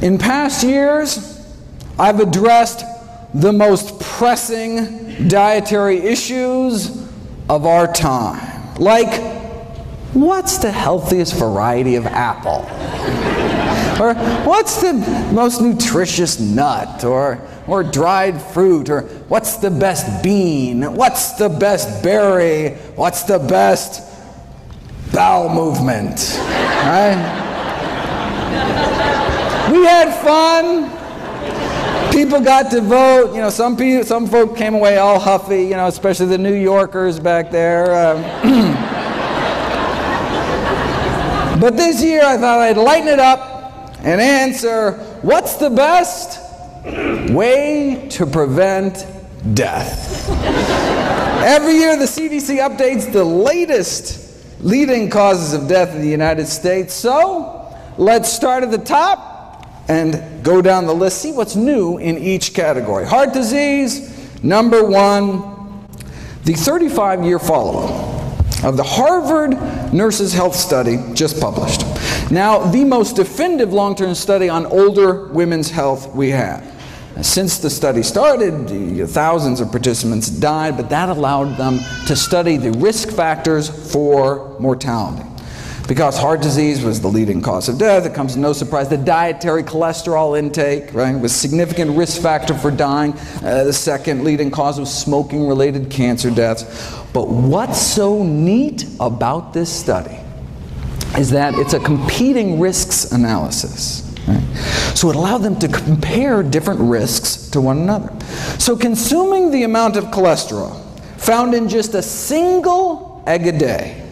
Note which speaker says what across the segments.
Speaker 1: In past years, I've addressed the most pressing dietary issues of our time, like what's the healthiest variety of apple? Or what's the most nutritious nut? Or dried fruit? Or what's the best bean? What's the best berry? What's the best bowel movement? Right? We had fun. People got to vote. You know, some folk came away all huffy. You know, especially the New Yorkers back there. But this year, I thought I'd lighten it up and answer, what's the best way to prevent death? Every year, the CDC updates the latest leading causes of death in the United States. So let's start at the top and go down the list, see what's new in each category. Heart disease, number one, the 35-year follow-up of the Harvard Nurses' Health Study just published. Now, the most definitive long-term study on older women's health we have. Since the study started, thousands of participants died, but that allowed them to study the risk factors for mortality. Because heart disease was the leading cause of death, it comes as no surprise that dietary cholesterol intake, right, was a significant risk factor for dying. The second leading cause was smoking-related cancer deaths. But what's so neat about this study is that it's a competing risks analysis. Right? So it allowed them to compare different risks to one another. So consuming the amount of cholesterol found in just a single egg a day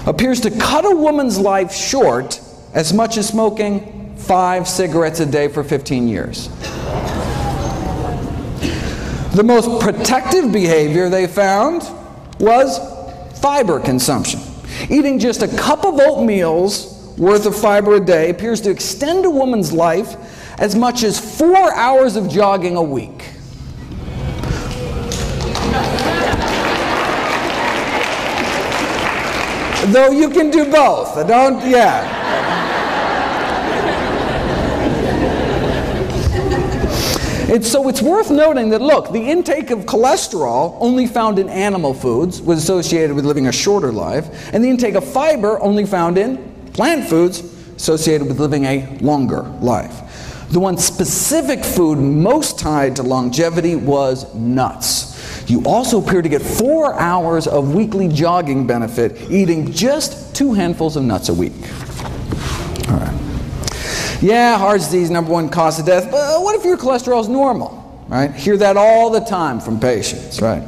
Speaker 1: appears to cut a woman's life short as much as smoking 5 cigarettes a day for 15 years. The most protective behavior they found was fiber consumption. Eating just a cup of oatmeal's worth of fiber a day appears to extend a woman's life as much as 4 hours of jogging a week. Though you can do both. So it's worth noting that, look, the intake of cholesterol only found in animal foods was associated with living a shorter life, and the intake of fiber only found in plant foods associated with living a longer life. The one specific food most tied to longevity was nuts. You also appear to get 4 hours of weekly jogging benefit eating just 2 handfuls of nuts a week. All right. Yeah, heart disease, number one cause of death, but what if your cholesterol is normal, right? Hear that all the time from patients, right?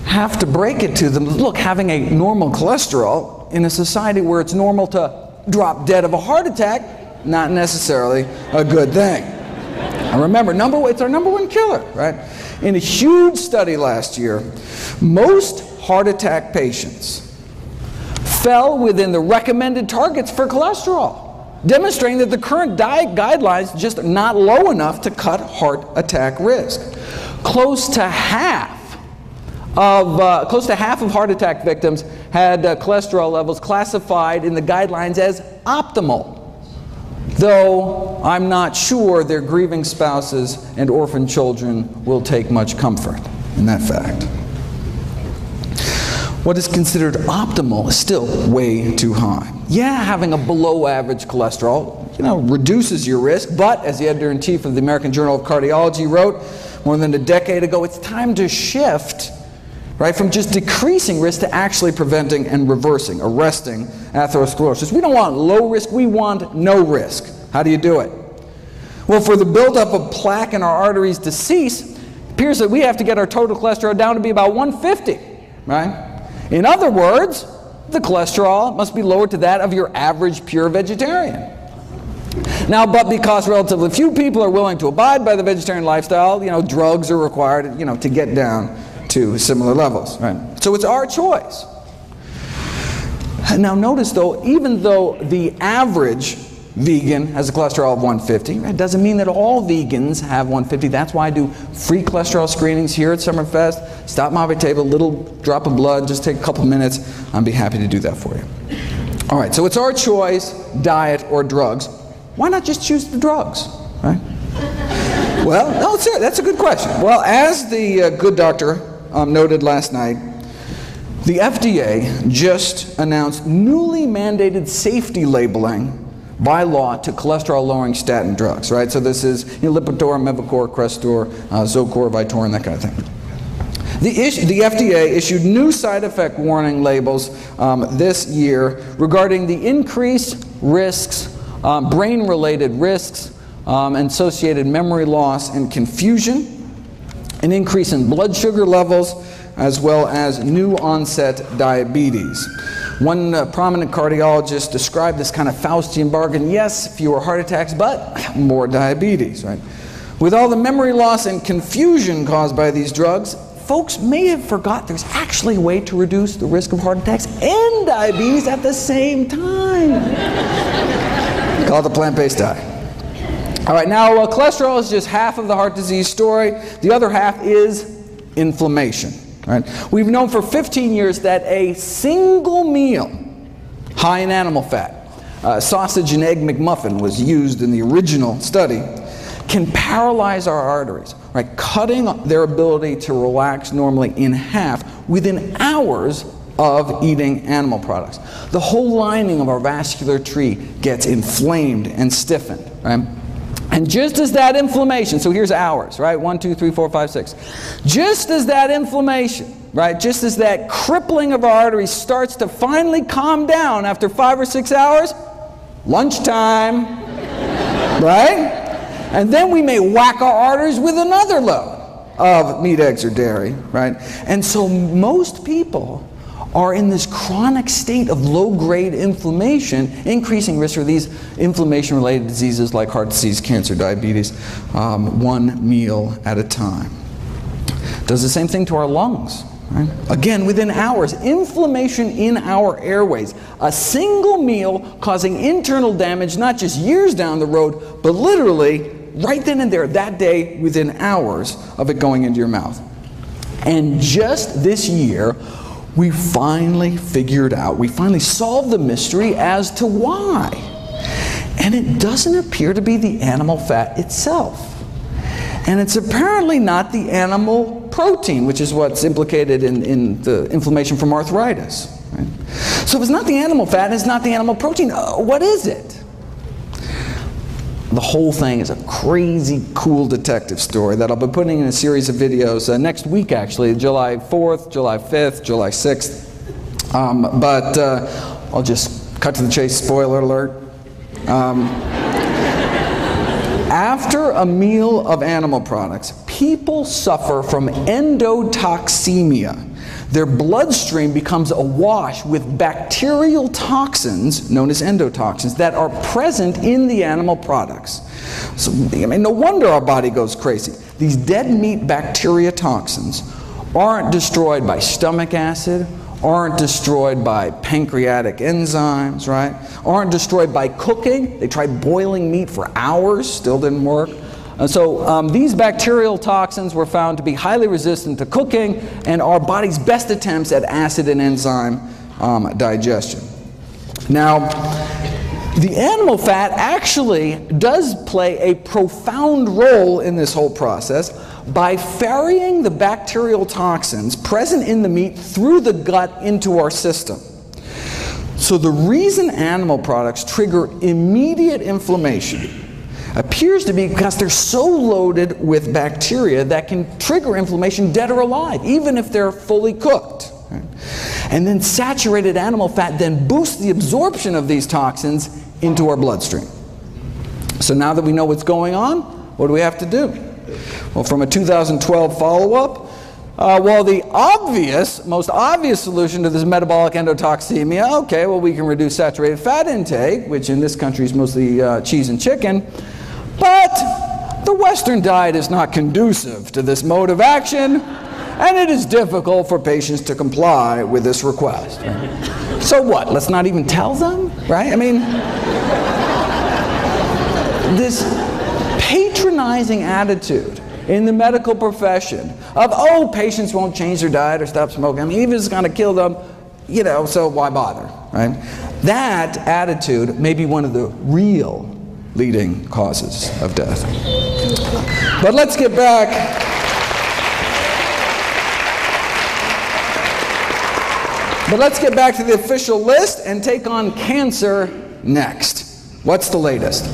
Speaker 1: Have to break it to them. Look, having a normal cholesterol in a society where it's normal to drop dead of a heart attack, not necessarily a good thing. And remember, it's our number one killer, right? In a huge study last year, most heart attack patients fell within the recommended targets for cholesterol, demonstrating that the current diet guidelines just are not low enough to cut heart attack risk. Close to half of heart attack victims had cholesterol levels classified in the guidelines as optimal, though I'm not sure their grieving spouses and orphan children will take much comfort in that fact. What is considered optimal is still way too high. Yeah, having a below average cholesterol, reduces your risk, but as the editor-in-chief of the American Journal of Cardiology wrote more than a decade ago, it's time to shift, right, from just decreasing risk to actually preventing and arresting atherosclerosis. We don't want low risk, we want no risk. How do you do it? Well, for the buildup of plaque in our arteries to cease, it appears that we have to get our total cholesterol down to be about 150, right? In other words, the cholesterol must be lowered to that of your average pure vegetarian. Now, but because relatively few people are willing to abide by the vegetarian lifestyle, drugs are required, to get down to similar levels, right? So it's our choice. Now notice though, even though the average vegan has a cholesterol of 150, it doesn't mean that all vegans have 150. That's why I do free cholesterol screenings here at Summerfest. Stop by my table, little drop of blood, just take a couple minutes. I'd be happy to do that for you. All right, so it's our choice, diet or drugs. Why not just choose the drugs, right? Well, no, that's a good question. Well, as the good doctor noted last night, the FDA just announced newly mandated safety labeling by law to cholesterol-lowering statin drugs, right? So this is Lipitor, Mevacor, Crestor, Zocor, Vytorin, that kind of thing. The FDA issued new side effect warning labels this year regarding the increased risks, brain-related risks, associated memory loss and confusion, an increase in blood sugar levels, as well as new onset diabetes. One prominent cardiologist described this kind of Faustian bargain: yes, fewer heart attacks, but more diabetes, right? With all the memory loss and confusion caused by these drugs, folks may have forgot there's actually a way to reduce the risk of heart attacks and diabetes at the same time. Called the plant-based diet. All right, now cholesterol is just half of the heart disease story. The other half is inflammation. Right? We've known for 15 years that a single meal high in animal fat, sausage and egg McMuffin was used in the original study, can paralyze our arteries, right? Cutting their ability to relax normally in half within hours of eating animal products. The whole lining of our vascular tree gets inflamed and stiffened, right? And just as that inflammation, so here's hours, right? 1, 2, 3, 4, 5, 6. Just as that inflammation, right? Just as that crippling of our arteries starts to finally calm down after 5 or 6 hours, lunchtime, right? And then we may whack our arteries with another load of meat, eggs, or dairy, right? And so most people are in this chronic state of low-grade inflammation, increasing risk for these inflammation-related diseases like heart disease, cancer, diabetes, one meal at a time. Does the same thing to our lungs. Right? Again, within hours, inflammation in our airways. A single meal causing internal damage, not just years down the road, but literally right then and there, that day, within hours of it going into your mouth. And just this year, we finally figured out, we finally solved the mystery as to why. And it doesn't appear to be the animal fat itself. And it's apparently not the animal protein, which is what's implicated in the inflammation from arthritis. Right? So if it's not the animal fat, and it's not the animal protein, what is it? The whole thing is a crazy, cool detective story that I'll be putting in a series of videos next week, actually, July 4th, July 5th, July 6th. But I'll just cut to the chase, spoiler alert. After a meal of animal products, people suffer from endotoxemia. Their bloodstream becomes awash with bacterial toxins, known as endotoxins, that are present in the animal products. So, I mean, no wonder our body goes crazy. These dead meat bacteria toxins aren't destroyed by stomach acid, aren't destroyed by pancreatic enzymes, right? Aren't destroyed by cooking. They tried boiling meat for hours, still didn't work. So these bacterial toxins were found to be highly resistant to cooking and our body's best attempts at acid and enzyme digestion. Now, the animal fat actually does play a profound role in this whole process by ferrying the bacterial toxins present in the meat through the gut into our system. So the reason animal products trigger immediate inflammation appears to be because they're so loaded with bacteria that can trigger inflammation dead or alive, even if they're fully cooked. Right? And then saturated animal fat then boosts the absorption of these toxins into our bloodstream. So now that we know what's going on, what do we have to do? Well, from a 2012 follow-up, well, the most obvious solution to this metabolic endotoxemia, okay, well, we can reduce saturated fat intake, which in this country is mostly cheese and chicken, but the Western diet is not conducive to this mode of action, and it is difficult for patients to comply with this request. Right? So what? Let's not even tell them, right? I mean, this patronizing attitude in the medical profession of, oh, patients won't change their diet or stop smoking, I mean, even if it's going to kill them, you know, so why bother, right? That attitude may be one of the real leading causes of death. But let's get back. But let's get back to the official list and take on cancer next. What's the latest?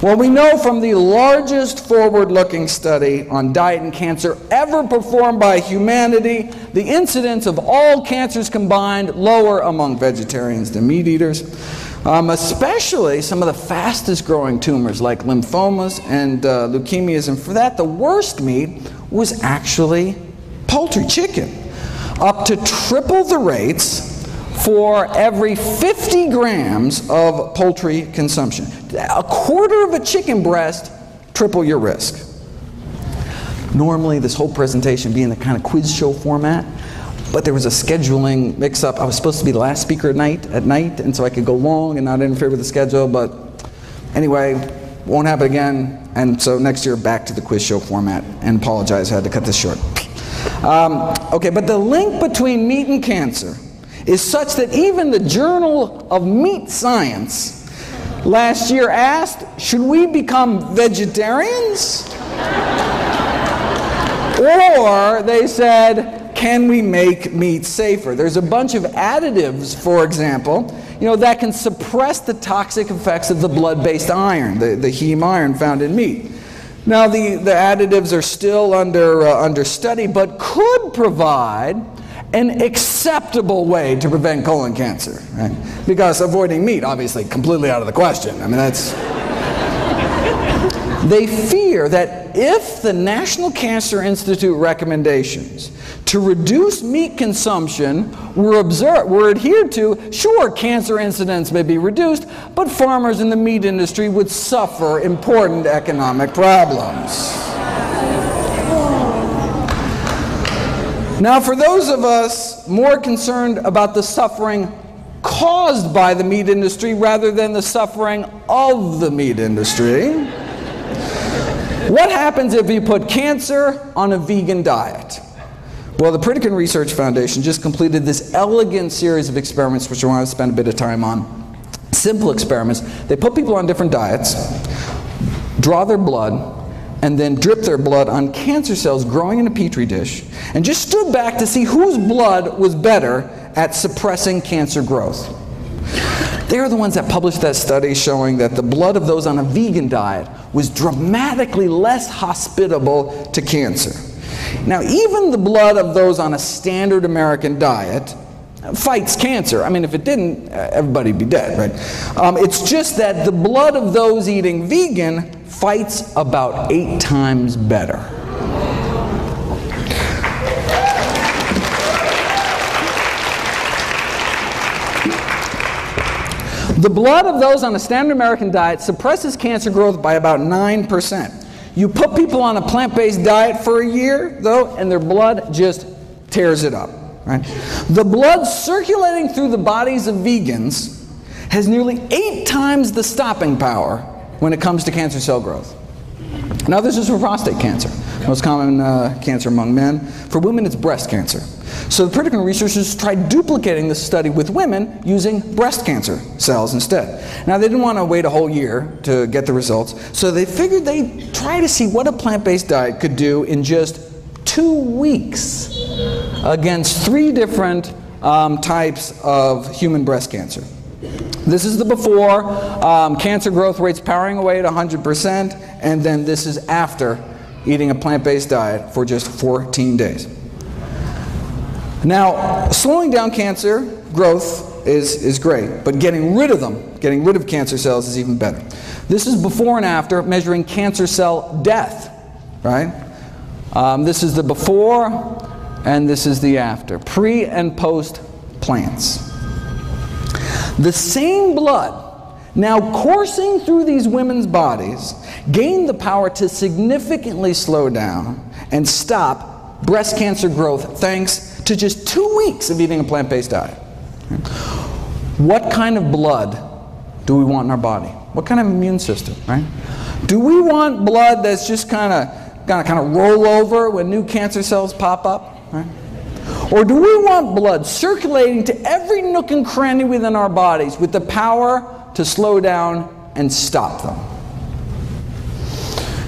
Speaker 1: Well, we know from the largest forward-looking study on diet and cancer ever performed by humanity, the incidence of all cancers combined lower among vegetarians than meat eaters, especially some of the fastest growing tumors like lymphomas and leukemias, and for that the worst meat was actually poultry, chicken. Up to triple the rates for every 50 grams of poultry consumption. A quarter of a chicken breast, triple your risk. Normally this whole presentation being the kind of quiz show format, but there was a scheduling mix-up. I was supposed to be the last speaker at night, and so I could go long and not interfere with the schedule, but anyway, won't happen again, and so next year back to the quiz show format, and apologize, I had to cut this short. Okay, but the link between meat and cancer is such that even the Journal of Meat Science last year asked, should we become vegetarians? Or they said, can we make meat safer? There's a bunch of additives, for example, you know, that can suppress the toxic effects of the blood-based iron, the heme iron found in meat. Now, the additives are still under study, but could provide an acceptable way to prevent colon cancer, right? Because avoiding meat, obviously, completely out of the question. I mean, that's... They fear that if the National Cancer Institute recommendations to reduce meat consumption were adhered to, sure, cancer incidence may be reduced, but farmers in the meat industry would suffer important economic problems. Now, for those of us more concerned about the suffering caused by the meat industry rather than the suffering of the meat industry, what happens if you put cancer on a vegan diet? Well, the Pritikin Research Foundation just completed this elegant series of experiments which I want to spend a bit of time on. Simple experiments. They put people on different diets, draw their blood, and then drip their blood on cancer cells growing in a petri dish, and just stood back to see whose blood was better at suppressing cancer growth. They're the ones that published that study showing that the blood of those on a vegan diet was dramatically less hospitable to cancer. Now, even the blood of those on a standard American diet fights cancer. I mean, if it didn't, everybody'd be dead, right? It's just that the blood of those eating vegan fights about 8 times better. The blood of those on a standard American diet suppresses cancer growth by about 9%. You put people on a plant-based diet for a year, though, and their blood just tears it up. Right? The blood circulating through the bodies of vegans has nearly 8 times the stopping power when it comes to cancer cell growth. Now, this is for prostate cancer, most common cancer among men. For women, it's breast cancer. So the Pritikin researchers tried duplicating this study with women using breast cancer cells instead. Now, they didn't want to wait a whole year to get the results, so they figured they'd try to see what a plant-based diet could do in just 2 weeks against 3 different types of human breast cancer. This is the before, cancer growth rates powering away at 100%, and then this is after eating a plant-based diet for just 14 days. Now, slowing down cancer growth is great, but getting rid of them, getting rid of cancer cells is even better. This is before and after measuring cancer cell death, right? This is the before, and this is the after. Pre and post plants. The same blood now coursing through these women's bodies gained the power to significantly slow down and stop breast cancer growth thanks to just 2 weeks of eating a plant-based diet. What kind of blood do we want in our body? What kind of immune system, right? Do we want blood that's just kind of roll over when new cancer cells pop up, right? Or do we want blood circulating to every nook and cranny within our bodies with the power to slow down and stop them?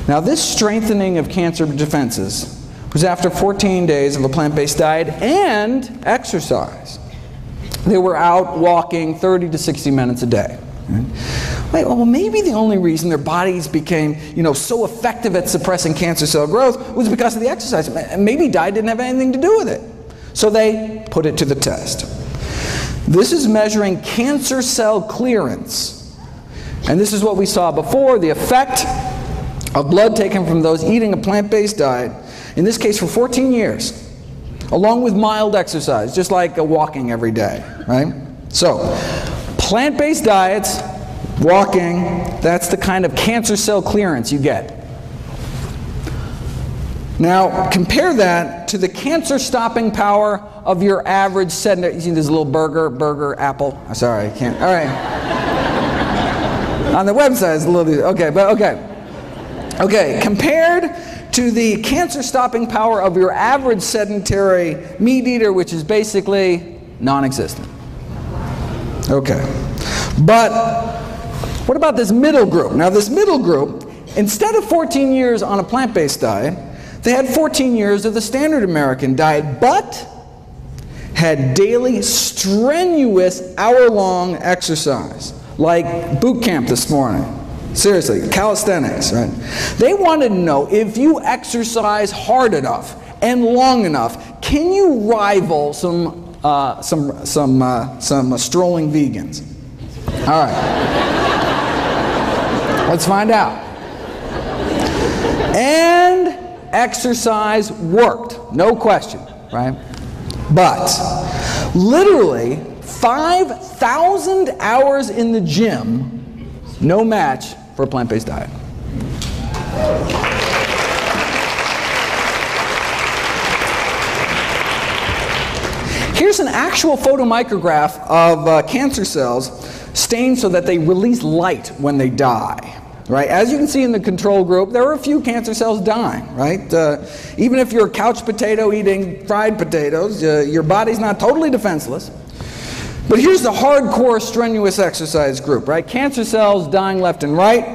Speaker 1: Now, this strengthening of cancer defenses was after 14 days of a plant-based diet and exercise. They were out walking 30 to 60 minutes a day. Right? Well, maybe the only reason their bodies became, so effective at suppressing cancer cell growth was because of the exercise. Maybe diet didn't have anything to do with it. So they put it to the test. This is measuring cancer cell clearance. And this is what we saw before, the effect of blood taken from those eating a plant-based diet, in this case for 14 years, along with mild exercise, just like walking every day, right? So, plant-based diets, walking, that's the kind of cancer cell clearance you get. Now, compare that to the cancer-stopping power of your average sedentary. You see this little burger, apple? Oh, sorry, I can't. All right. On the website, it's a little, okay, but okay. Okay, compared to the cancer-stopping power of your average sedentary meat eater, which is basically non-existent. Okay. But what about this middle group? Now, this middle group, instead of 14 years on a plant-based diet, they had 14 years of the standard American diet, but had daily strenuous hour-long exercise, like boot camp this morning. Seriously, calisthenics, right? They wanted to know, if you exercise hard enough and long enough, can you rival some strolling vegans? All right. Let's find out. And exercise worked, no question, right? But literally 5,000 hours in the gym, no match for a plant-based diet. Here's an actual photomicrograph of cancer cells stained so that they release light when they die. Right? As you can see in the control group, there are a few cancer cells dying. Right? Even if you're a couch potato eating fried potatoes, your body's not totally defenseless. But here's the hardcore strenuous exercise group, right? Cancer cells dying left and right,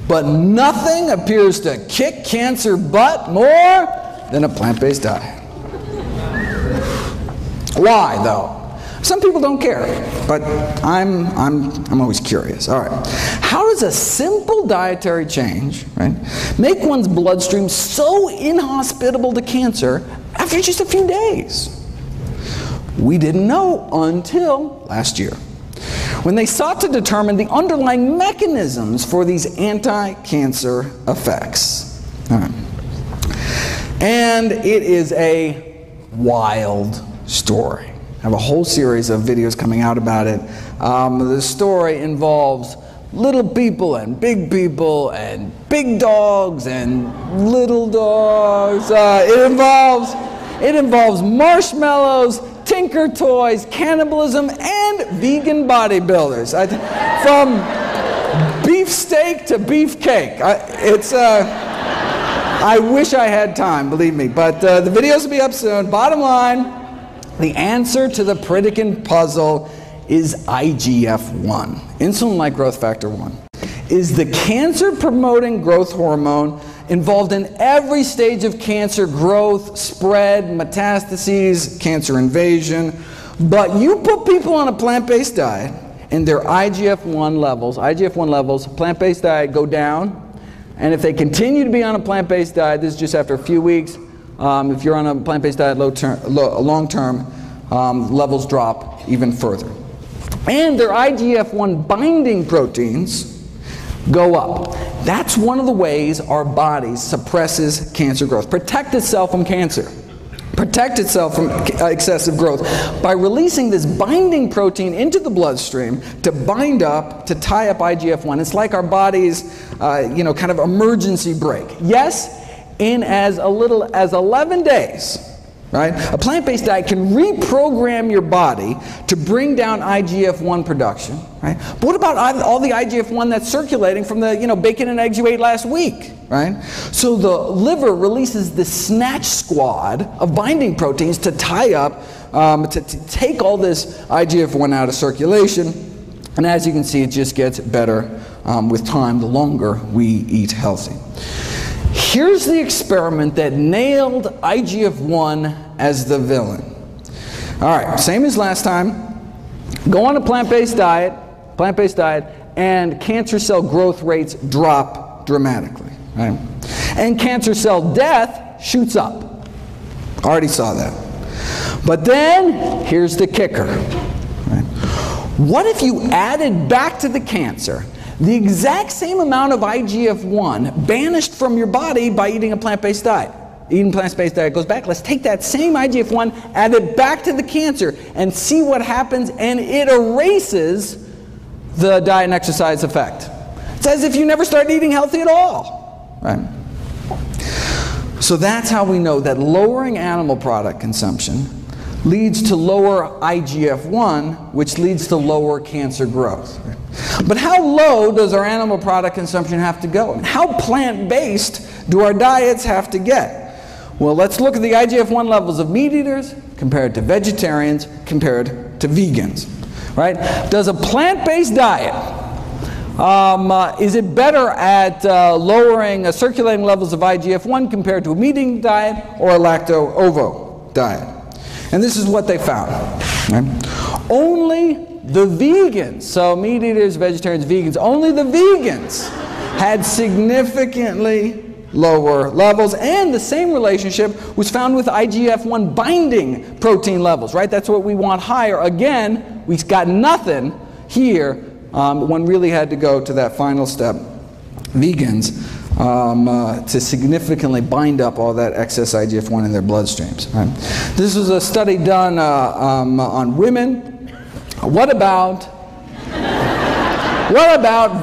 Speaker 1: but nothing appears to kick cancer butt more than a plant-based diet. Why, though? Some people don't care, but I'm always curious. All right, how does a simple dietary change, right, make one's bloodstream so inhospitable to cancer after just a few days? We didn't know until last year, when they sought to determine the underlying mechanisms for these anti-cancer effects. All right. And it is a wild story. I have a whole series of videos coming out about it. The story involves little people and big dogs and little dogs. It involves marshmallows, Tinker Toys, cannibalism, and vegan bodybuilders. From beefsteak to beefcake. I wish I had time, believe me. But the videos will be up soon. Bottom line, the answer to the Pritikin puzzle is IGF-1, insulin-like growth factor 1. Is the cancer-promoting growth hormone involved in every stage of cancer growth, spread, metastases, cancer invasion. But you put people on a plant-based diet and their IGF-1 levels, plant-based diet go down. And if they continue to be on a plant-based diet, this is just after a few weeks, if you're on a plant-based diet long-term, levels drop even further. And their IGF-1 binding proteins go up. That's one of the ways our body suppresses cancer growth. Protect itself from cancer. Protect itself from excessive growth by releasing this binding protein into the bloodstream to bind up, to tie up IGF-1. It's like our body's, kind of emergency brake. Yes, in as little as 11 days, right? A plant-based diet can reprogram your body to bring down IGF-1 production, right? But what about all the IGF-1 that's circulating from the, bacon and eggs you ate last week, right? So the liver releases the snatch squad of binding proteins to tie up, to take all this IGF-1 out of circulation. And as you can see, it just gets better with time the longer we eat healthy. Here's the experiment that nailed IGF-1 as the villain. All right, same as last time. Go on a plant-based diet, and cancer cell growth rates drop dramatically, right? And cancer cell death shoots up. Already saw that. But then, here's the kicker. Right? What if you added back to the cancer the exact same amount of IGF-1 banished from your body by eating a plant-based diet? Eating plant-based diet goes back. Let's take that same IGF-1, add it back to the cancer, and see what happens, and it erases the diet and exercise effect. It's as if you never started eating healthy at all, right? So that's how we know that lowering animal product consumption leads to lower IGF-1, which leads to lower cancer growth. But how low does our animal product consumption have to go? How plant-based do our diets have to get? Well, let's look at the IGF-1 levels of meat eaters compared to vegetarians compared to vegans. Right? Does a plant-based diet, is it better at lowering circulating levels of IGF-1 compared to a meat-eating diet or a lacto-ovo diet? And this is what they found. Right? Only the vegans, so meat eaters, vegetarians, vegans, only the vegans had significantly lower levels, and the same relationship was found with IGF-1 binding protein levels, right? That's what we want higher. Again, we got nothing here. One really had to go to that final step, vegans, to significantly bind up all that excess IGF-1 in their bloodstreams. Right? This was a study done on women. What about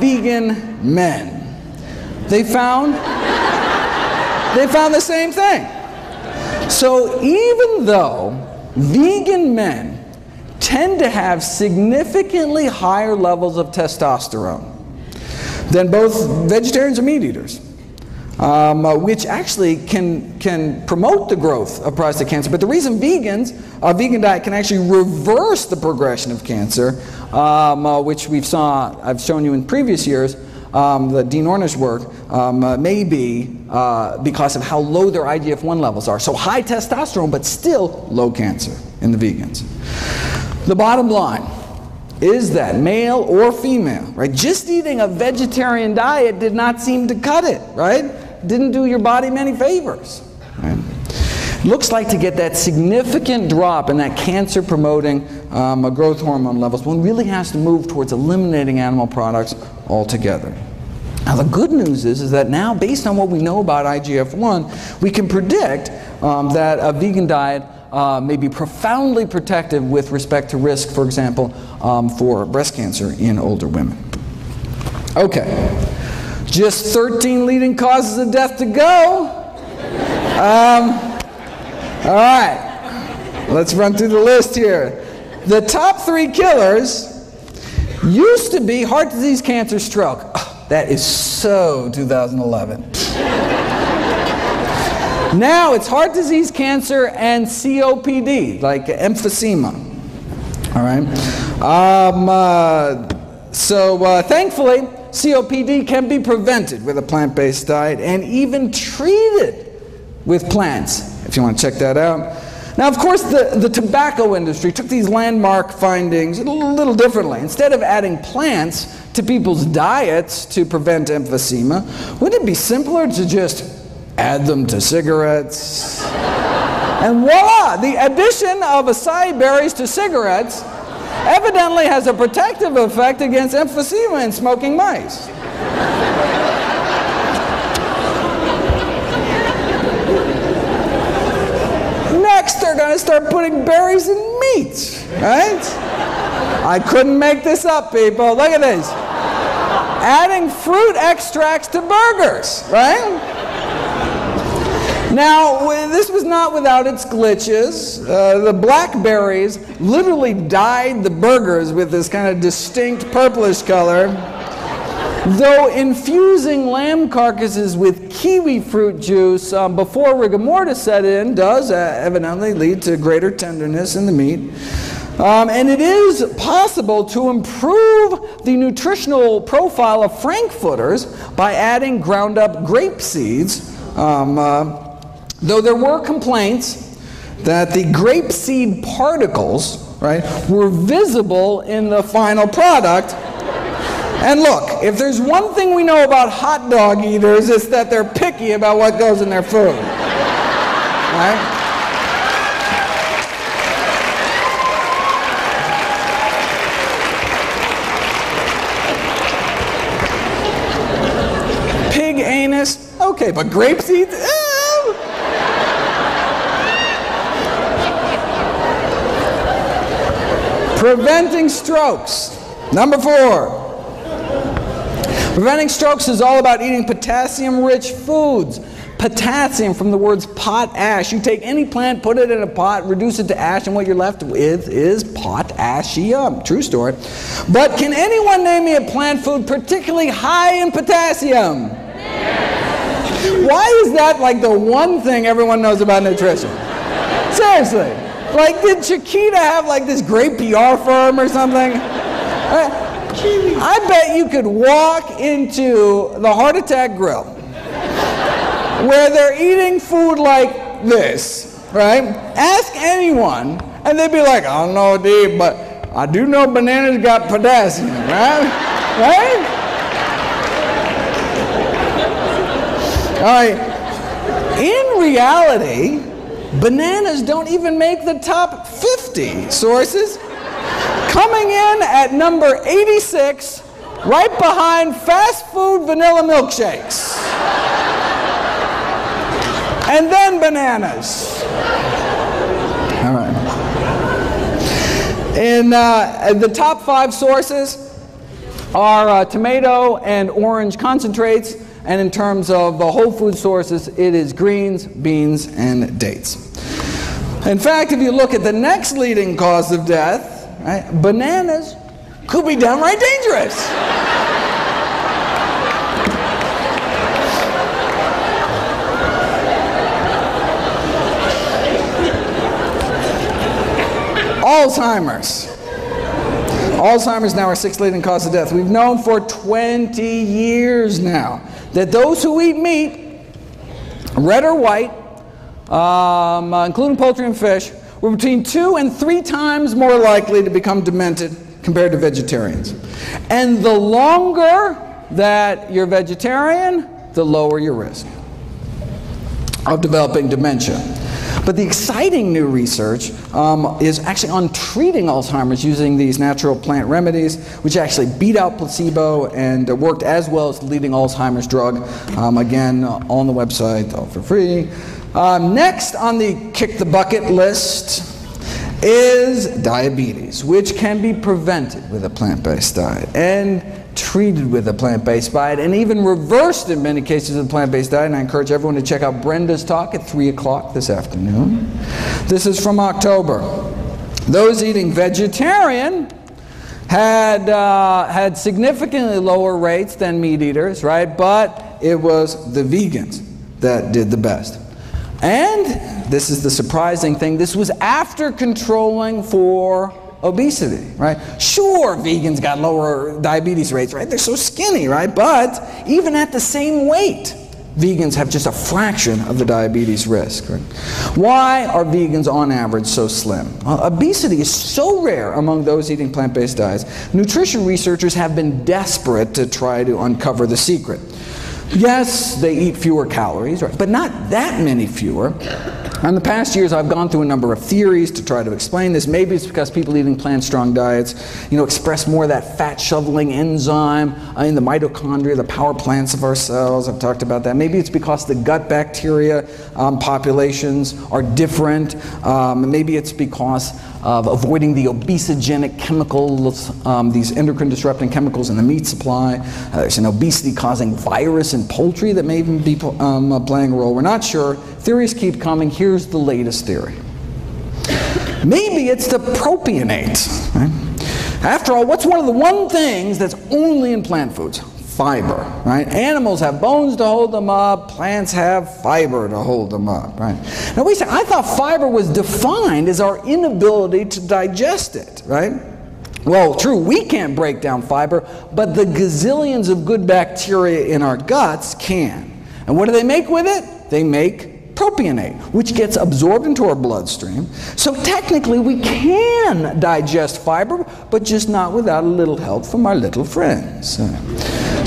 Speaker 1: vegan men? They found the same thing. So even though vegan men tend to have significantly higher levels of testosterone than both vegetarians or meat eaters, which actually can promote the growth of prostate cancer. But the reason a vegan diet can actually reverse the progression of cancer, which I've shown you in previous years, the Dean Ornish work, may be because of how low their IGF-1 levels are. So high testosterone, but still low cancer in the vegans. The bottom line is that male or female, right, just eating a vegetarian diet did not seem to cut it, right? Didn't do your body many favors. Right? Looks like to get that significant drop in that cancer-promoting growth hormone levels, one really has to move towards eliminating animal products altogether. Now the good news is that now, based on what we know about IGF-1, we can predict that a vegan diet may be profoundly protective with respect to risk, for example, for breast cancer in older women. Okay, just 13 leading causes of death to go. All right, let's run through the list here. The top 3 killers used to be heart disease, cancer, stroke. Oh, that is so 2011. Now it's heart disease, cancer, and COPD, like emphysema. All right. Thankfully, COPD can be prevented with a plant-based diet and even treated with plants, if you want to check that out. Now, of course, the tobacco industry took these landmark findings a little differently. Instead of adding plants to people's diets to prevent emphysema, wouldn't it be simpler to just add them to cigarettes? And voila! The addition of acai berries to cigarettes evidently has a protective effect against emphysema in smoking mice. Next, they're going to start putting berries in meat, right? I couldn't make this up, people. Look at this. Adding fruit extracts to burgers, right? Now, this was not without its glitches. The blackberries literally dyed the burgers with this kind of distinct purplish color, though infusing lamb carcasses with kiwi fruit juice before rigor mortis set in does evidently lead to greater tenderness in the meat. And it is possible to improve the nutritional profile of frankfurters by adding ground up grape seeds, though there were complaints that the grape seed particles, right, were visible in the final product. And look, if there's one thing we know about hot dog eaters, it's that they're picky about what goes in their food. Right? Pig anus, okay, but grape seeds? Preventing strokes. Number 4. Preventing strokes is all about eating potassium-rich foods. Potassium from the words potash. You take any plant, put it in a pot, reduce it to ash, and what you're left with is potassium. True story. But can anyone name me a plant food particularly high in potassium? Why is that like the one thing everyone knows about nutrition? Seriously. Like, did Chiquita have like this great PR firm or something? I bet you could walk into the Heart Attack Grill where they're eating food like this, right? Ask anyone, and they'd be like, I don't know, Dave, but I do know bananas got potassium, right? Right? All right. In reality, bananas don't even make the top 50 sources. Coming in at number 86, right behind fast food vanilla milkshakes. And then bananas. All right. In the top 5 sources are tomato and orange concentrates, and in terms of whole food sources, it is greens, beans, and dates. In fact, if you look at the next leading cause of death, right, bananas could be downright dangerous. Alzheimer's. Alzheimer's now our 6th leading cause of death. We've known for 20 years now that those who eat meat, red or white, including poultry and fish, were between 2 and 3 times more likely to become demented compared to vegetarians. And the longer that you're vegetarian, the lower your risk of developing dementia. But the exciting new research is actually on treating Alzheimer's using these natural plant remedies, which actually beat out placebo and worked as well as the leading Alzheimer's drug. Again, on the website, all for free. Next on the kick the bucket list is diabetes, which can be prevented with a plant-based diet and treated with a plant-based diet and even reversed in many cases with a plant-based diet. And I encourage everyone to check out Brenda's talk at 3 o'clock this afternoon. This is from October. Those eating vegetarian had significantly lower rates than meat eaters, right? But it was the vegans that did the best. And this is the surprising thing, this was after controlling for obesity, right? Sure, vegans got lower diabetes rates, right? They're so skinny, right? But even at the same weight, vegans have just a fraction of the diabetes risk, right? Why are vegans on average so slim? Obesity is so rare among those eating plant-based diets. Nutrition researchers have been desperate to try to uncover the secret. Yes, they eat fewer calories, right? But not that many fewer. In the past years, I've gone through a number of theories to try to explain this. Maybe it's because people eating plant-strong diets, express more of that fat-shoveling enzyme in the mitochondria, the power plants of our cells. I've talked about that. Maybe it's because the gut bacteria populations are different. Maybe it's because of avoiding the obesogenic chemicals, these endocrine-disrupting chemicals in the meat supply. There's an obesity-causing virus in poultry that may even be playing a role. We're not sure. Theories keep coming. Here's the latest theory. Maybe it's the propionate. Right? After all, what's one things that's only in plant foods? Fiber, right? Animals have bones to hold them up. Plants have fiber to hold them up, right? Now we say, I thought fiber was defined as our inability to digest it, right? Well, true, we can't break down fiber, but the gazillions of good bacteria in our guts can. And what do they make with it? They make propionate, which gets absorbed into our bloodstream. So technically we can digest fiber, but just not without a little help from our little friends.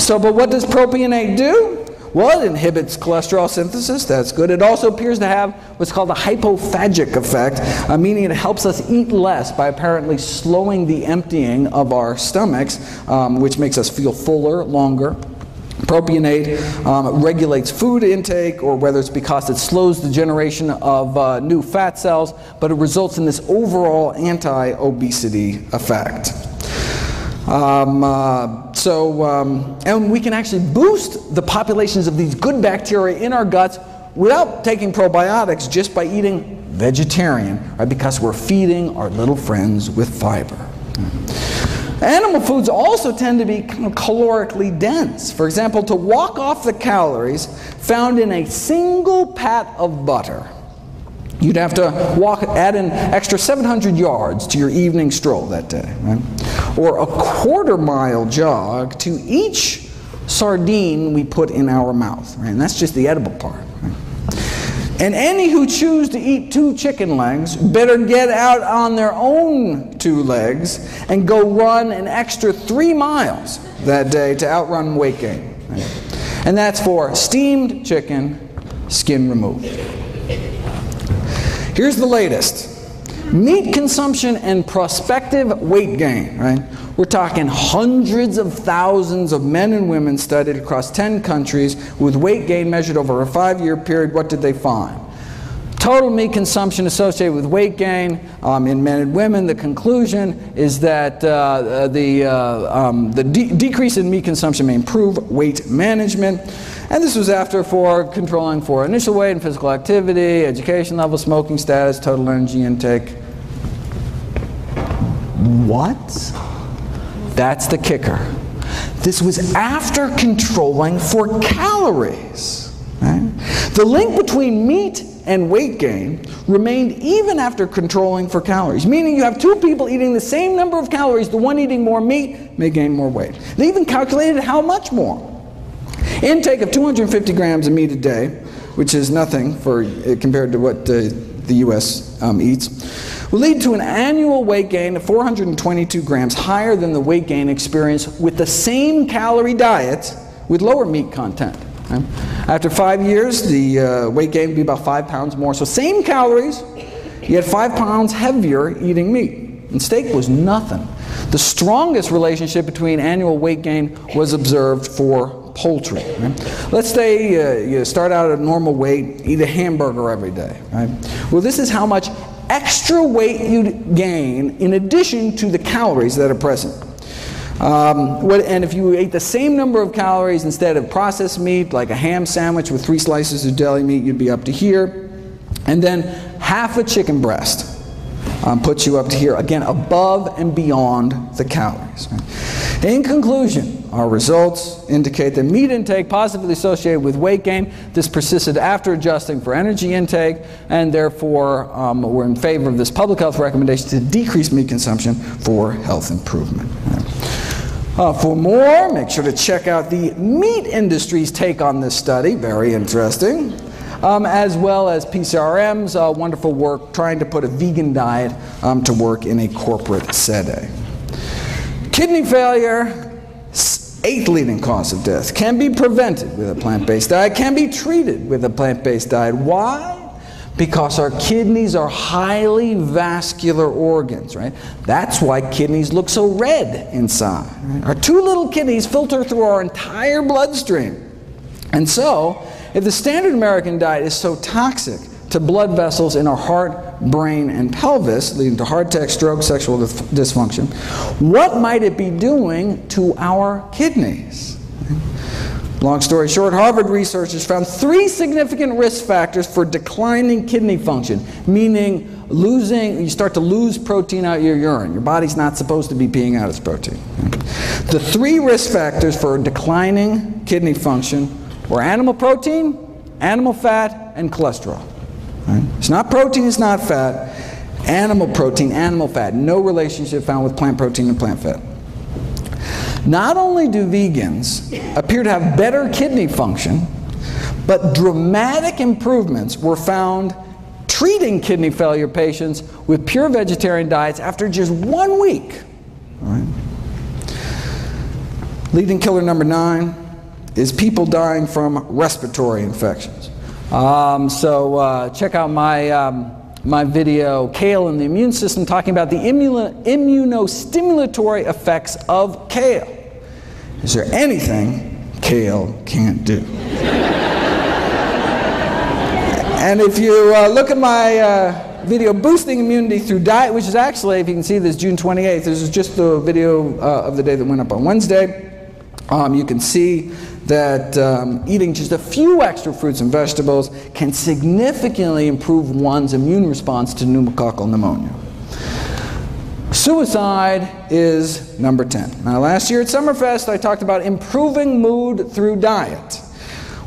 Speaker 1: But what does propionate do? Well, it inhibits cholesterol synthesis. That's good. It also appears to have what's called a hypophagic effect, meaning it helps us eat less by apparently slowing the emptying of our stomachs, which makes us feel fuller longer. Propionate regulates food intake, or whether it's because it slows the generation of new fat cells, but it results in this overall anti-obesity effect. And we can actually boost the populations of these good bacteria in our guts without taking probiotics, just by eating vegetarian, right? Because we're feeding our little friends with fiber. Animal foods also tend to be kind of calorically dense. For example, to walk off the calories found in a single pat of butter, you'd have to add an extra 700 yards to your evening stroll that day, right? Or a quarter-mile jog to each sardine we put in our mouth, right? And that's just the edible part. Right? And any who choose to eat 2 chicken legs better get out on their own 2 legs and go run an extra 3 miles that day to outrun weight gain. Right? And that's for steamed chicken, skin removed. Here's the latest. Meat consumption and prospective weight gain, right? We're talking hundreds of thousands of men and women studied across 10 countries with weight gain measured over a 5-year period. What did they find? Total meat consumption associated with weight gain in men and women. The conclusion is that the decrease in meat consumption may improve weight management. And this was after controlling for initial weight and physical activity, education level, smoking status, total energy intake. What? That's the kicker. This was after controlling for calories. Right? The link between meat and weight gain remained even after controlling for calories, meaning you have 2 people eating the same number of calories, the one eating more meat may gain more weight. They even calculated how much more. Intake of 250 grams of meat a day, which is nothing compared to what the U.S. Eats, will lead to an annual weight gain of 422 grams, higher than the weight gain experienced with the same calorie diet with lower meat content. Okay? After 5 years, the weight gain would be about 5 pounds more. So same calories, yet 5 pounds heavier eating meat. And steak was nothing. The strongest relationship between annual weight gain was observed for poultry. Right? Let's say you start out at a normal weight, eat a hamburger every day. Right? Well, this is how much extra weight you'd gain in addition to the calories that are present. And if you ate the same number of calories instead of processed meat, like a ham sandwich with 3 slices of deli meat, you'd be up to here. And then half a chicken breast puts you up to here, again, above and beyond the calories. Right? In conclusion, our results indicate that meat intake positively associated with weight gain. This persisted after adjusting for energy intake, and therefore we're in favor of this public health recommendation to decrease meat consumption for health improvement. For more, make sure to check out the meat industry's take on this study, very interesting, as well as PCRM's wonderful work trying to put a vegan diet to work in a corporate setting. Kidney failure, 8th leading cause of death, can be prevented with a plant-based diet, can be treated with a plant-based diet. Why? Because our kidneys are highly vascular organs, right? That's why kidneys look so red inside. Right? Our 2 little kidneys filter through our entire bloodstream. And so, if the standard American diet is so toxic to blood vessels in our heart, brain, and pelvis, leading to heart attack, stroke, sexual dysfunction, what might it be doing to our kidneys? Long story short, Harvard researchers found 3 significant risk factors for declining kidney function, meaning you start to lose protein out of your urine. Your body's not supposed to be peeing out its protein. The 3 risk factors for declining kidney function were animal protein, animal fat, and cholesterol. Right? It's not protein, it's not fat. Animal protein, animal fat. No relationship found with plant protein and plant fat. Not only do vegans appear to have better kidney function, but dramatic improvements were found treating kidney failure patients with pure vegetarian diets after just 1 week. All right. Leading killer number 9 is people dying from respiratory infections. Check out my video, Kale and the Immune System, talking about the immunostimulatory effects of kale. Is there anything kale can't do? And if you look at my video, Boosting Immunity Through Diet, which is actually, if you can see this, June 28th, this is just the video of the day that went up on Wednesday. You can see that eating just a few extra fruits and vegetables can significantly improve one's immune response to pneumococcal pneumonia. Suicide is number 10. Now, last year at Summerfest, I talked about improving mood through diet.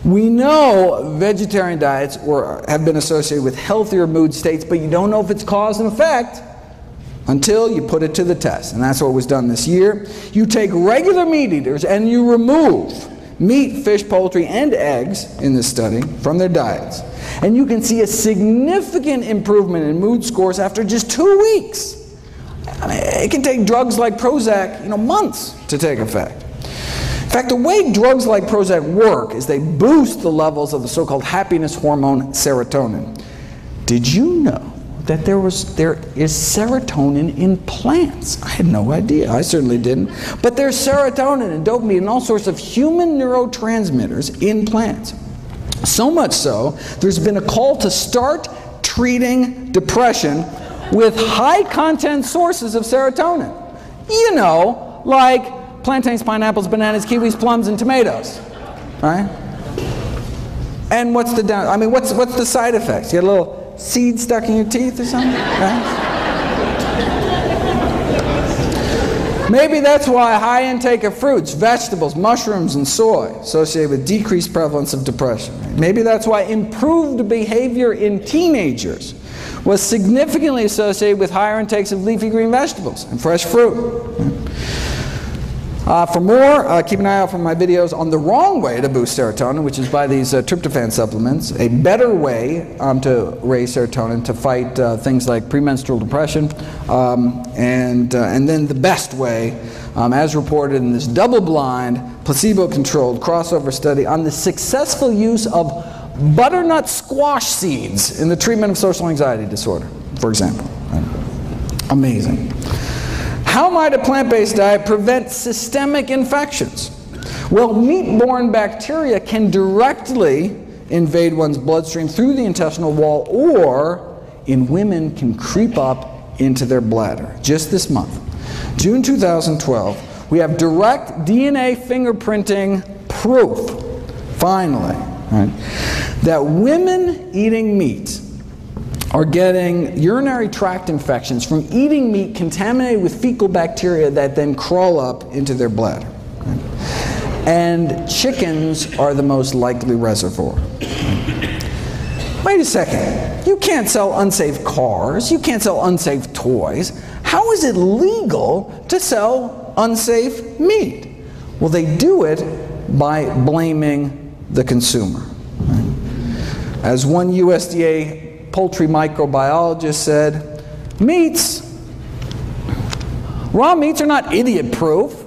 Speaker 1: We know vegetarian diets have been associated with healthier mood states, but you don't know if it's cause and effect until you put it to the test. And that's what was done this year. You take regular meat eaters and you remove meat, fish, poultry, and eggs in this study from their diets. And you can see a significant improvement in mood scores after just 2 weeks. I mean, it can take drugs like Prozac, months to take effect. In fact, the way drugs like Prozac work is they boost the levels of the so-called happiness hormone serotonin. Did you know that there is serotonin in plants? I had no idea. I certainly didn't. But there's serotonin and dopamine and all sorts of human neurotransmitters in plants. So much so, there's been a call to start treating depression with high-content sources of serotonin. Like plantains, pineapples, bananas, kiwis, plums, and tomatoes. Right? And what's the side effects? You get a little seed stuck in your teeth or something? Right? Maybe that's why high intake of fruits, vegetables, mushrooms, and soy associated with decreased prevalence of depression. Maybe that's why improved behavior in teenagers was significantly associated with higher intakes of leafy green vegetables and fresh fruit. For more, keep an eye out for my videos on the wrong way to boost serotonin, which is by these tryptophan supplements, a better way to raise serotonin to fight things like premenstrual depression, and then the best way, as reported in this double-blind, placebo-controlled crossover study on the successful use of butternut squash seeds in the treatment of social anxiety disorder, for example. Amazing. How might a plant-based diet prevent systemic infections? Well, meat-borne bacteria can directly invade one's bloodstream through the intestinal wall, or in women can creep up into their bladder. Just this month, June 2012, we have direct DNA fingerprinting proof, finally, right, that women eating meat are getting urinary tract infections from eating meat contaminated with fecal bacteria that then crawl up into their bladder. Right? And chickens are the most likely reservoir. Wait a second. You can't sell unsafe cars. You can't sell unsafe toys. How is it legal to sell unsafe meat? Well, they do it by blaming the consumer. Right? As one USDA poultry microbiologist said, raw meats are not idiot-proof.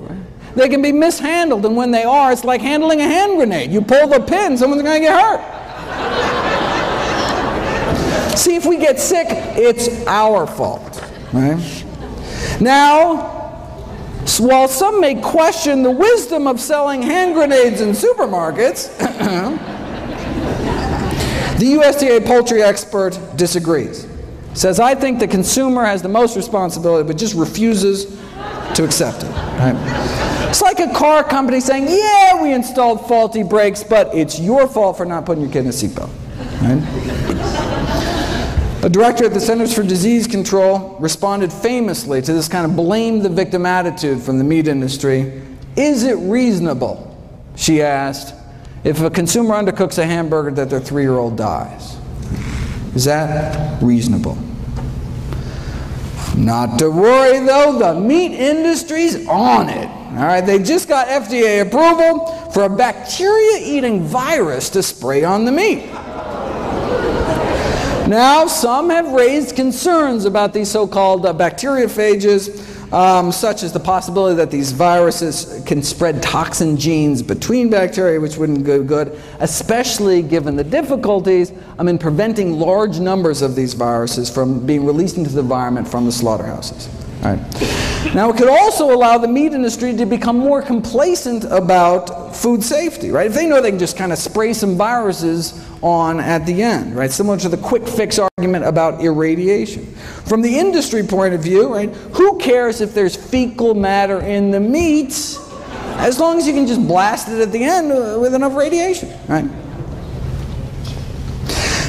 Speaker 1: They can be mishandled, and when they are, it's like handling a hand grenade. You pull the pin, someone's going to get hurt. See, if we get sick, it's our fault. Right? Now, while some may question the wisdom of selling hand grenades in supermarkets, the USDA poultry expert disagrees. Says, I think the consumer has the most responsibility, but just refuses to accept it. Right? It's like a car company saying, yeah, we installed faulty brakes, but it's your fault for not putting your kid in a seatbelt. Right? A director at the Centers for Disease Control responded famously to this kind of blame the victim attitude from the meat industry. Is it reasonable, she asked, if a consumer undercooks a hamburger that their 3-year-old dies? Is that reasonable? Not to worry though, the meat industry's on it. All right, they just got FDA approval for a bacteria-eating virus to spray on the meat. Now, some have raised concerns about these so-called bacteriophages, such as the possibility that these viruses can spread toxin genes between bacteria, which wouldn't go good, especially given the difficulties in preventing large numbers of these viruses from being released into the environment from the slaughterhouses. All right. Now, it could also allow the meat industry to become more complacent about food safety, right? If they know they can just kind of spray some viruses on at the end, right? Similar to the quick fix argument about irradiation. From the industry point of view, right, who cares if there's fecal matter in the meat, as long as you can just blast it at the end with enough radiation, right?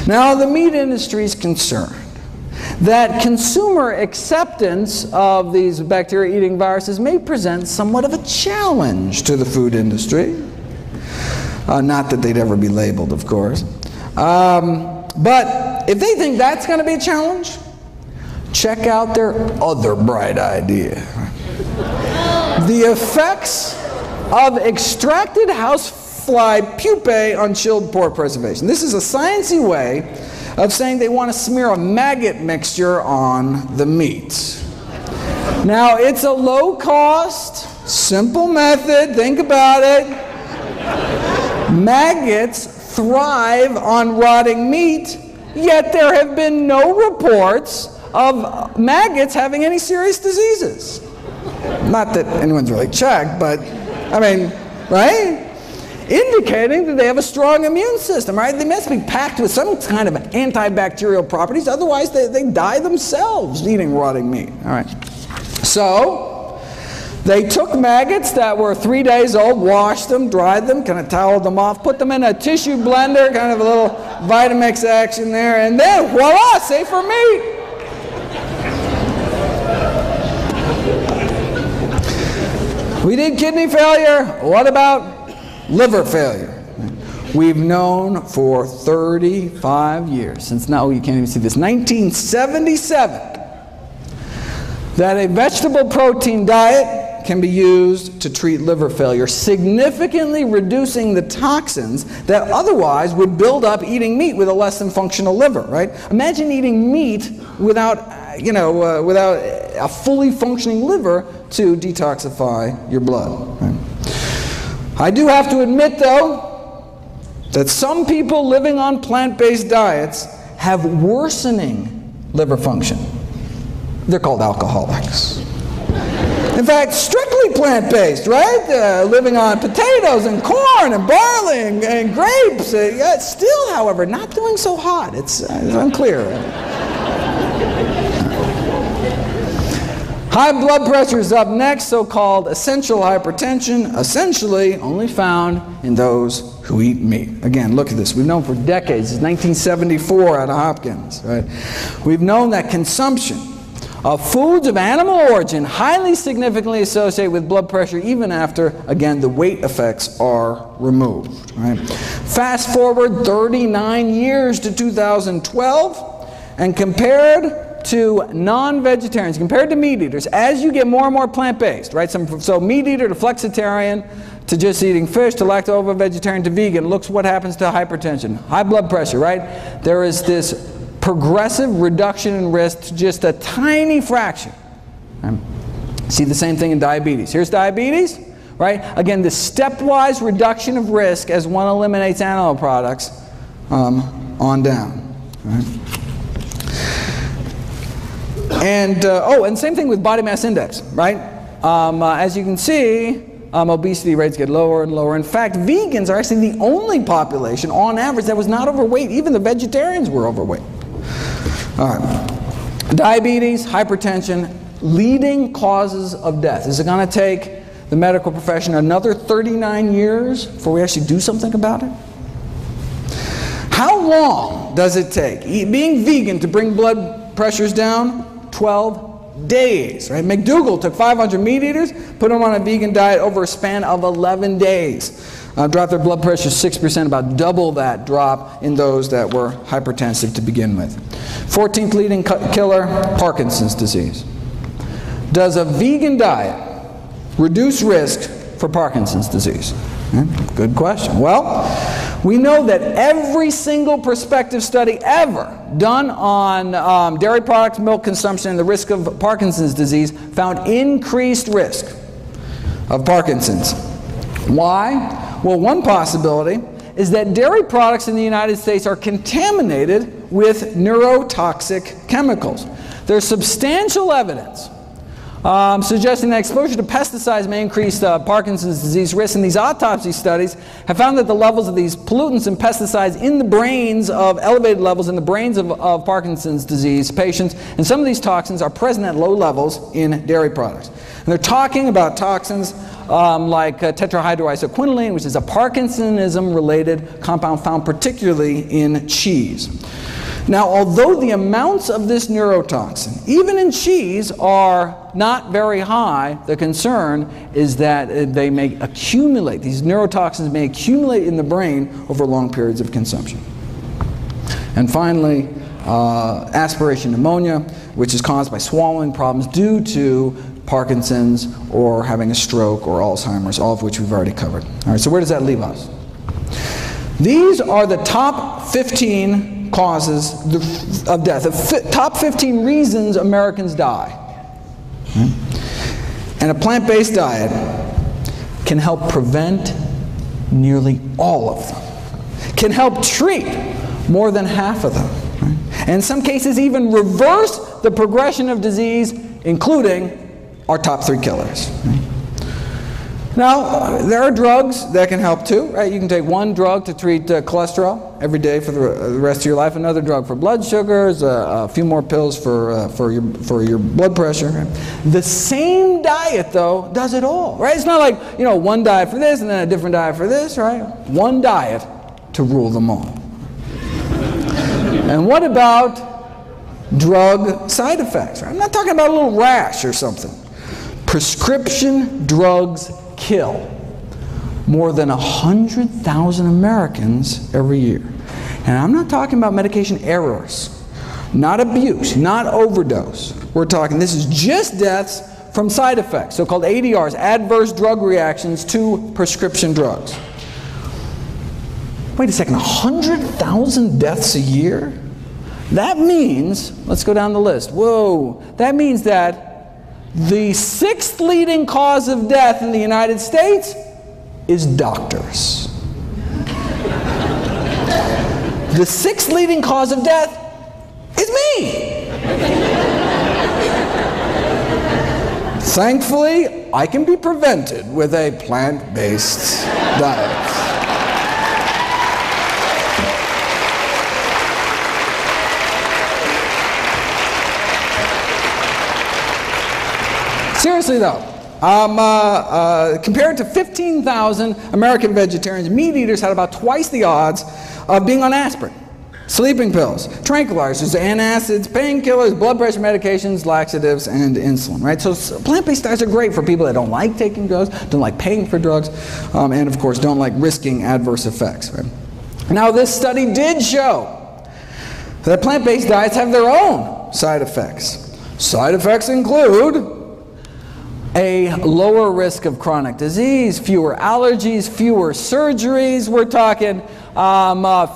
Speaker 1: Now, the meat industry is concerned that consumer acceptance of these bacteria-eating viruses may present somewhat of a challenge to the food industry. Not that they'd ever be labeled, of course. But if they think that's going to be a challenge, check out their other bright idea. The effects of extracted housefly pupae on chilled pork preservation. This is a sciencey way of saying they want to smear a maggot mixture on the meat. Now, it's a low-cost, simple method. Think about it. Maggots thrive on rotting meat, yet there have been no reports of maggots having any serious diseases. Not that anyone's really checked, but, I mean, right? Indicating that they have a strong immune system, right? They must be packed with some kind of antibacterial properties, otherwise they die themselves eating rotting meat. All right. So, they took maggots that were 3 days old, washed them, dried them, kind of toweled them off, put them in a tissue blender, kind of a little Vitamix action there, and then voila, safer meat. We did kidney failure. What about liver failure? We've known for 35 years, since now you can't even see this, 1977, that a vegetable protein diet can be used to treat liver failure, significantly reducing the toxins that otherwise would build up eating meat with a less than functional liver, right? Imagine eating meat without, without a fully functioning liver to detoxify your blood. Right? I do have to admit, though, that some people living on plant-based diets have worsening liver function. They're called alcoholics. In fact, strictly plant-based, right? Living on potatoes and corn and barley and grapes. Still, however, not doing so hot. It's unclear. High blood pressure is up next, so-called essential hypertension, essentially only found in those who eat meat. Again, look at this. We've known for decades, it's 1974 out of Hopkins, right? We've known that consumption of foods of animal origin highly significantly associate with blood pressure even after, again, the weight effects are removed, right? Fast forward 39 years to 2012, and compared to non-vegetarians, compared to meat eaters, as you get more and more plant-based, right? So meat eater to flexitarian, to just eating fish, to lacto-vegetarian, to vegan, looks what happens to hypertension, high blood pressure, right? There is this progressive reduction in risk to just a tiny fraction. Right? See the same thing in diabetes. Here's diabetes, right? Again, the stepwise reduction of risk as one eliminates animal products on down. Right? And same thing with body mass index, right? As you can see, obesity rates get lower and lower. In fact, vegans are actually the only population, on average, that was not overweight. Even the vegetarians were overweight. All right. Diabetes, hypertension, leading causes of death. Is it going to take the medical profession another 39 years before we actually do something about it? How long does it take being vegan to bring blood pressures down? 12 days. Right? McDougall took 500 meat eaters, put them on a vegan diet over a span of 11 days. Dropped their blood pressure 6%, about double that drop in those that were hypertensive to begin with. 14th leading killer, Parkinson's disease. Does a vegan diet reduce risk for Parkinson's disease? Good question. Well, we know that every single prospective study ever done on dairy products, milk consumption, and the risk of Parkinson's disease found increased risk of Parkinson's. Why? Well, one possibility is that dairy products in the United States are contaminated with neurotoxic chemicals. There's substantial evidence suggesting that exposure to pesticides may increase Parkinson's disease risk, and these autopsy studies have found that the levels of these pollutants and pesticides in the brains of elevated levels in the brains of Parkinson's disease patients, and some of these toxins are present at low levels in dairy products. And they're talking about toxins like tetrahydroisoquinoline, which is a Parkinsonism-related compound found particularly in cheese. Now, although the amounts of this neurotoxin, even in cheese, are not very high, the concern is that they may accumulate. These neurotoxins may accumulate in the brain over long periods of consumption. And finally, aspiration pneumonia, which is caused by swallowing problems due to Parkinson's or having a stroke or Alzheimer's, all of which we've already covered. All right, so where does that leave us? These are the top 15 causes of death, the top 15 reasons Americans die. And a plant-based diet can help prevent nearly all of them, can help treat more than half of them, and in some cases even reverse the progression of disease, including our top 3 killers. Now, there are drugs that can help too, right? You can take one drug to treat cholesterol every day for the rest of your life, another drug for blood sugars, a few more pills for your blood pressure. Right? The same diet, though, does it all, right? It's not like, you know, one diet for this and then a different diet for this, right? One diet to rule them all. And what about drug side effects? Right? I'm not talking about a little rash or something. Prescription drugs kill more than 100,000 Americans every year. And I'm not talking about medication errors, not abuse, not overdose. We're talking, this is just deaths from side effects, so-called ADRs, adverse drug reactions to prescription drugs. Wait a second, 100,000 deaths a year? That means, let's go down the list. Whoa, that means that the 6th leading cause of death in the United States is doctors. The 6th leading cause of death is me. Thankfully, I can be prevented with a plant-based diet. Seriously though, compared to 15,000 American vegetarians, meat eaters had about twice the odds of being on aspirin, sleeping pills, tranquilizers, antacids, painkillers, blood pressure medications, laxatives, and insulin. Right? So plant-based diets are great for people that don't like taking drugs, don't like paying for drugs, and of course don't like risking adverse effects. Right? Now this study did show that plant-based diets have their own side effects. Side effects include a lower risk of chronic disease, fewer allergies, fewer surgeries. We're talking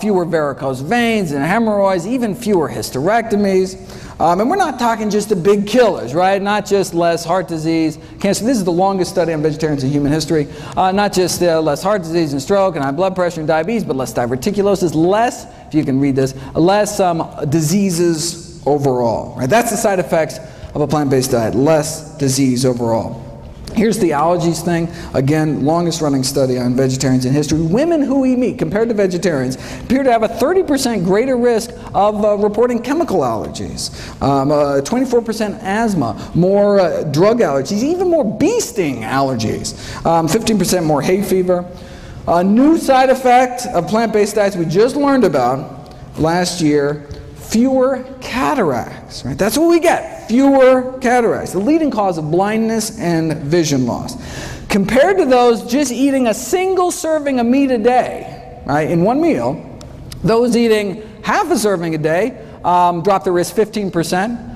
Speaker 1: fewer varicose veins and hemorrhoids, even fewer hysterectomies. And we're not talking just the big killers, right? Not just less heart disease, cancer. This is the longest study on vegetarians in human history. Not just less heart disease and stroke and high blood pressure and diabetes, but less diverticulosis, less, if you can read this, less diseases overall. Right? That's the side effects of a plant-based diet, less disease overall. Here's the allergies thing. Again, longest running study on vegetarians in history. Women who eat meat compared to vegetarians appear to have a 30% greater risk of reporting chemical allergies, 24% asthma, more drug allergies, even more bee sting allergies, 15% more hay fever. A new side effect of plant-based diets we just learned about last year, fewer cataracts, right? That's what we get, fewer cataracts, the leading cause of blindness and vision loss. Compared to those just eating a single serving of meat a day, right, in one meal, those eating half a serving a day dropped the risk 15%.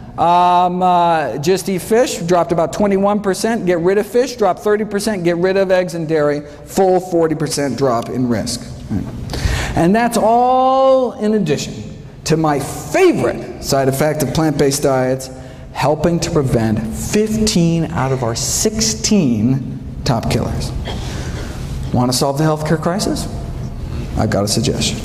Speaker 1: Just eat fish, dropped about 21%. Get rid of fish, dropped 30%. Get rid of eggs and dairy, full 40% drop in risk. Right. And that's all in addition to my favorite side effect of plant-based diets, helping to prevent 15 out of our 16 top killers. Want to solve the healthcare crisis? I've got a suggestion.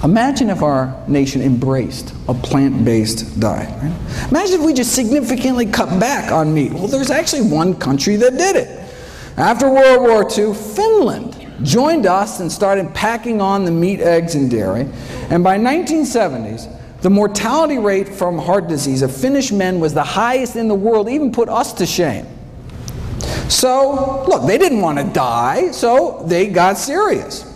Speaker 1: Imagine if our nation embraced a plant-based diet. Right? Imagine if we just significantly cut back on meat. Well, there's actually one country that did it. After World War II, Finland joined us and started packing on the meat, eggs, and dairy. And by 1970s, the mortality rate from heart disease of Finnish men was the highest in the world, even put us to shame. So, look, they didn't want to die, so they got serious.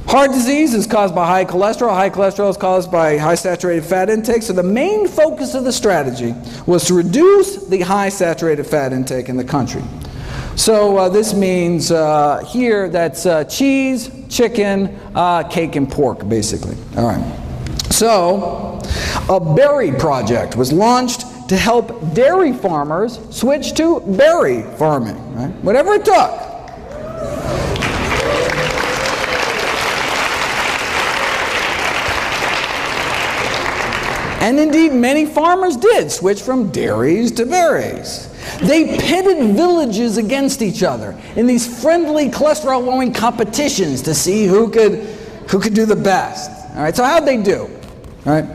Speaker 1: Heart disease is caused by high cholesterol. High cholesterol is caused by high saturated fat intake. So the main focus of the strategy was to reduce the high saturated fat intake in the country. So this means here that's cheese, chicken, cake, and pork, basically. All right. So a berry project was launched to help dairy farmers switch to berry farming, right? Whatever it took. And indeed, many farmers did switch from dairies to berries. They pitted villages against each other in these friendly cholesterol-lowering competitions to see who could do the best. All right, so how'd they do? All right,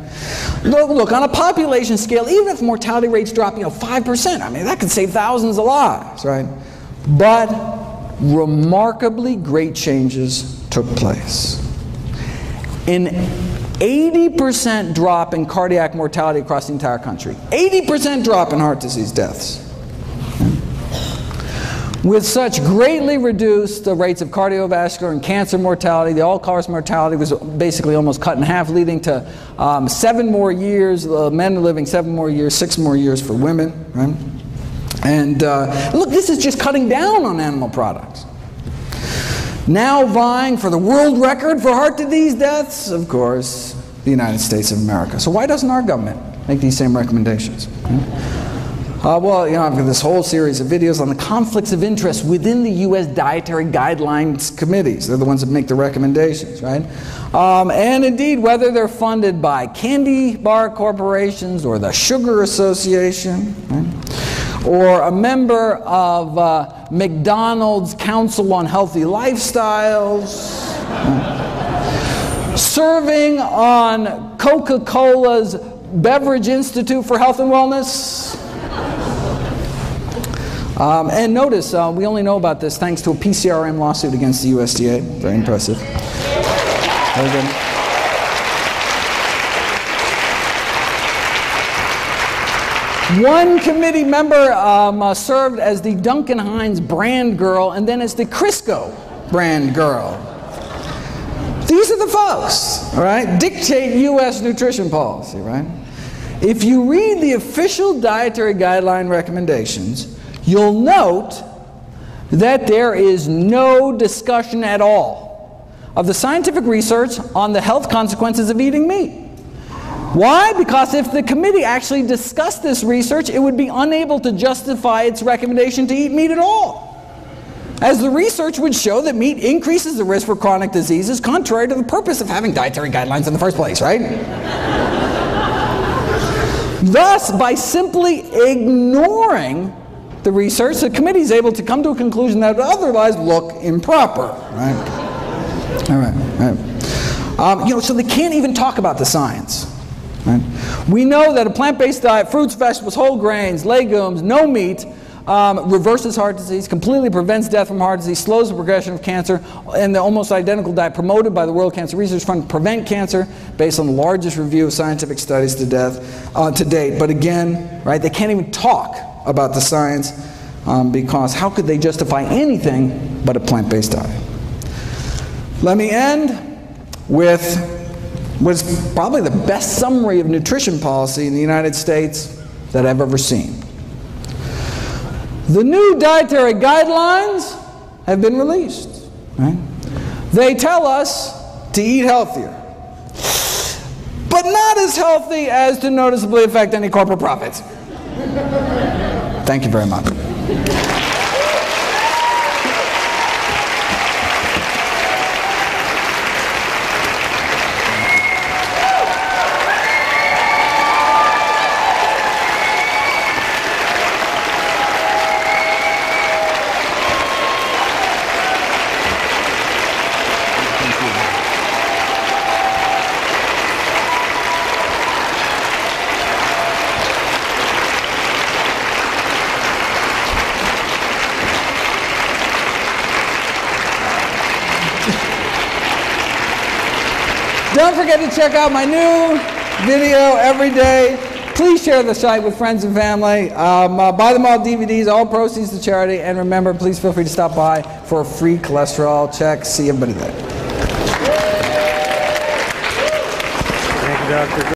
Speaker 1: look, on a population scale, even if mortality rates drop, 5%, I mean, that could save thousands of lives, right? But remarkably great changes took place. In 80% drop in cardiac mortality across the entire country. 80% drop in heart disease deaths. With such greatly reduced rates of cardiovascular and cancer mortality, the all-cause mortality was basically almost cut in half, leading to 7 more years, men are living 7 more years, 6 more years for women. Right? And look, this is just cutting down on animal products. Now vying for the world record for heart disease deaths, of course, the United States of America. So why doesn't our government make these same recommendations? Well, I've got this whole series of videos on the conflicts of interest within the U.S. Dietary Guidelines Committees. They're the ones that make the recommendations, right? And indeed, whether they're funded by candy bar corporations or the Sugar Association, right? Or a member of McDonald's Council on Healthy Lifestyles, serving on Coca-Cola's Beverage Institute for Health and Wellness. And notice, we only know about this thanks to a PCRM lawsuit against the USDA. Very impressive. Very good. One committee member served as the Duncan Hines brand girl and then as the Crisco brand girl. These are the folks, all right, dictate U.S. nutrition policy, right? If you read the official dietary guideline recommendations, you'll note that there is no discussion at all of the scientific research on the health consequences of eating meat. Why? Because if the committee actually discussed this research, it would be unable to justify its recommendation to eat meat at all, as the research would show that meat increases the risk for chronic diseases, contrary to the purpose of having dietary guidelines in the first place, right? Thus, by simply ignoring the research, the committee is able to come to a conclusion that would otherwise look improper, right? All right. So they can't even talk about the science. Right? We know that a plant-based diet, fruits, vegetables, whole grains, legumes, no meat, reverses heart disease, completely prevents death from heart disease, slows the progression of cancer, and the almost identical diet promoted by the World Cancer Research Fund prevent cancer based on the largest review of scientific studies to date. But again, right, they can't even talk about the science because how could they justify anything but a plant-based diet? Let me end with what's probably the best summary of nutrition policy in the United States that I've ever seen. The new dietary guidelines have been released. Right? They tell us to eat healthier, but not as healthy as to noticeably affect any corporate profits. Thank you very much. Don't forget to check out my new video every day. Please share the site with friends and family. Buy them all DVDs, all proceeds to charity. And remember, please feel free to stop by for a free cholesterol check. See everybody there.
Speaker 2: Thank you, Dr.